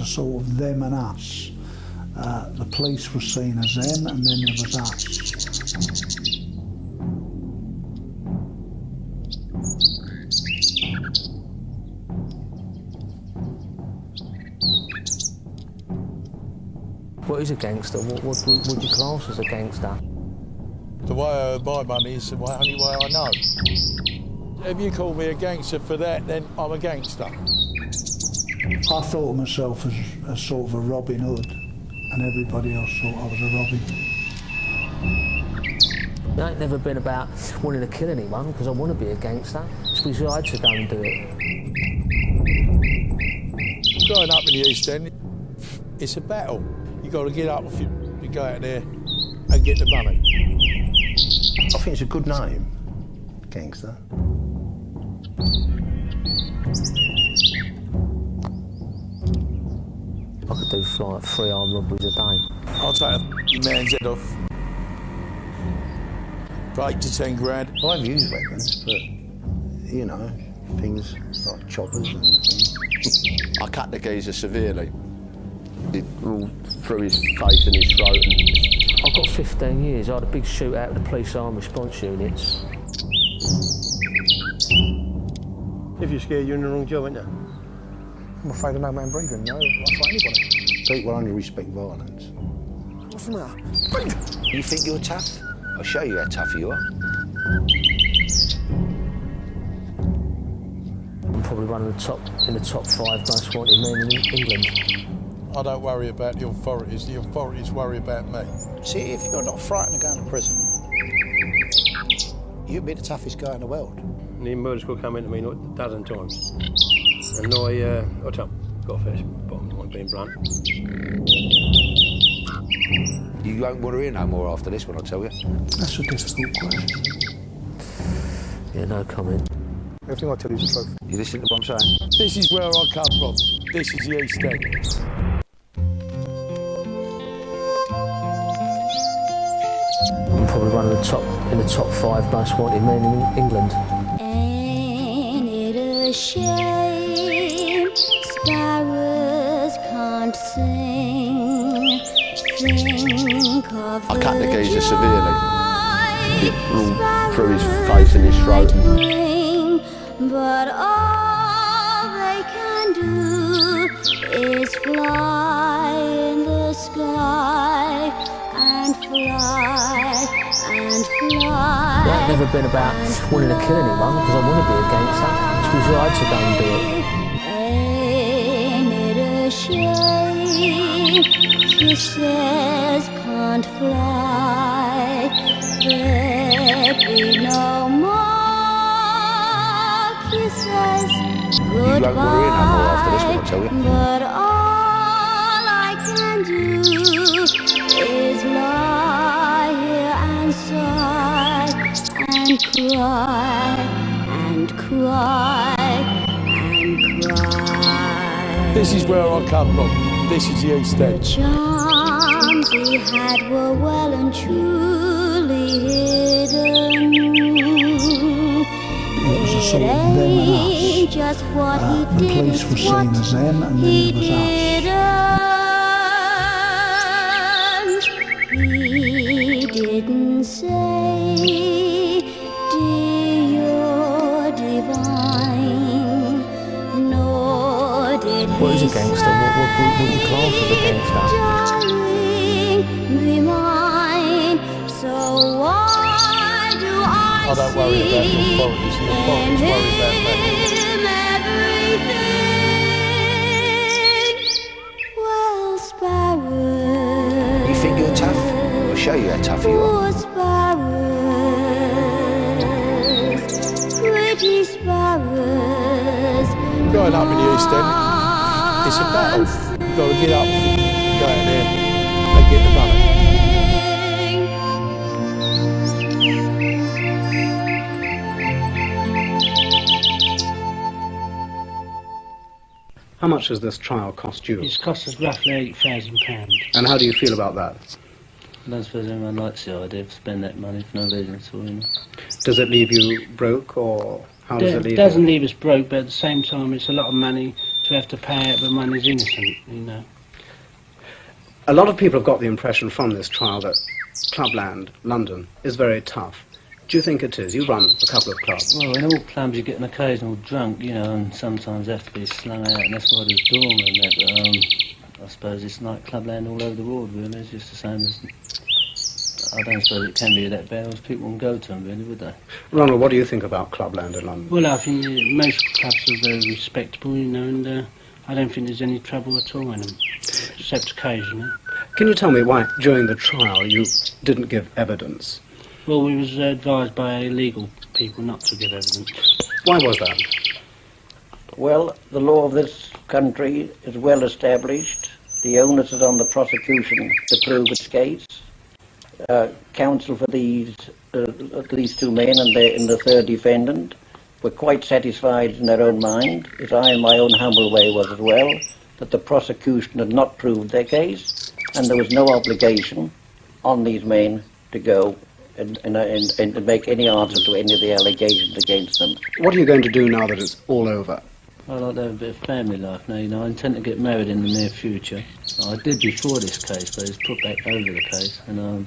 sort of them and us. The police were seen as them, and then there was us. What is a gangster? What would you class as a gangster? The way I earn my money is the only way I know. If you call me a gangster for that, then I'm a gangster. I thought of myself as a sort of a Robin Hood, and everybody else thought I was a Robin. It ain't never been about wanting to kill anyone because I want to be a gangster. It's because I had to go and do it. Growing up in the East End, it's a battle. You got to get up if you go out there and get the money. I think it's a good name, gangster. I could do like 3 armed robberies a day. I'll take a man's head off for 8 to 10 grand. I have used weapons, but, you know, things like choppers and things. I cut the geezer severely. It all through his face and his throat. I've got 15 years. I had a big shootout with the police armed response units. If you're scared, you're in the wrong job, aren't you? I'm afraid of no man breathing, no, not for anybody. People only respect violence. What's the matter? You think you're tough? I'll show you how tough you are. I'm probably one of the top 5 most wanted men in England. I don't worry about the authorities worry about me. See, if you're not frightened of going to prison, you'd be the toughest guy in the world. And the murders could come into me a dozen times. And I got up, got first bottom line being blunt. You won't want to hear no more after this when I tell you. That's a difficult question. Yeah, no comment. Everything I tell you is the truth. You listen to what I'm saying? This is where I come from. This is the East End. I'm probably one of the top 5 most wanted men in England. Ain't it a shame sparrows can't sing? Think of I cut the geezer severely. It all joy through his face and his throat. But all they can do is fly in the sky and fly and fly. It ain't never been about wanting to kill anyone because I want to be a gangster. It's because I had to go and do it. Ain't it a shame kisses can't fly? There be no more kisses. You won't want to hear no more after this when I tell you. But all I can do is lie here and sigh and cry and cry and cry. This is where I come from. This is the East The End. charms he had were well and truly hidden. It was a sort of them and us. Just what he The did, police were seen as them, and then he there was us. didn't. He didn't say, "Dear, you're divine," nor did What is a he gangster? What would you class as a gangster? "Darling, be mine." So why do I don't worry about the authorities worry about me. Well, sparrows. You think you're tough? I'll show you how tough you are. Poor sparrows, pretty sparrows. Growing up in the East End, it's a battle. You've got to get up and go out there and get the money. How much has this trial cost you? It's cost us roughly £8,000. And how do you feel about that? I don't suppose anyone likes the idea of spending that money for no reason at all, you know. Does it leave you broke, or how does it leave It doesn't leave us broke, but at the same time it's a lot of money to have to pay out when one is innocent, you know. A lot of people have got the impression from this trial that Clubland, London, is very tough. Do you think it is? You run a couple of clubs. Well, in all clubs you get an occasional drunk, you know, and sometimes have to be slung out, and that's why there's doormen and that, but I suppose it's like Clubland all over the world, really. It's just the same as... I don't suppose it can be that bad, else people wouldn't go to them, really, would they? Ronald, what do you think about Clubland in London? Well, I think most clubs are very respectable, you know, and I don't think there's any trouble at all in them, except occasionally. Can you tell me why, during the trial, you didn't give evidence? Well, we was advised by legal people not to give evidence. Why was that? Well, the law of this country is well established. The onus is on the prosecution to prove its case. Counsel for these two men and the third defendant were quite satisfied in their own mind, as I in my own humble way was as well, that the prosecution had not proved their case, and there was no obligation on these men to go and make any answer to any of the allegations against them. What are you going to do now that it's all over? I'd like to have a bit of family life now, you know. I intend to get married in the near future. I did before this case, but it's put back over the case, and I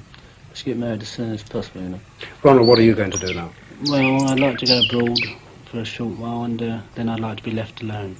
should get married as soon as possible, you know. Ronald, what are you going to do now? Well, I'd like to go abroad for a short while, and then I'd like to be left alone.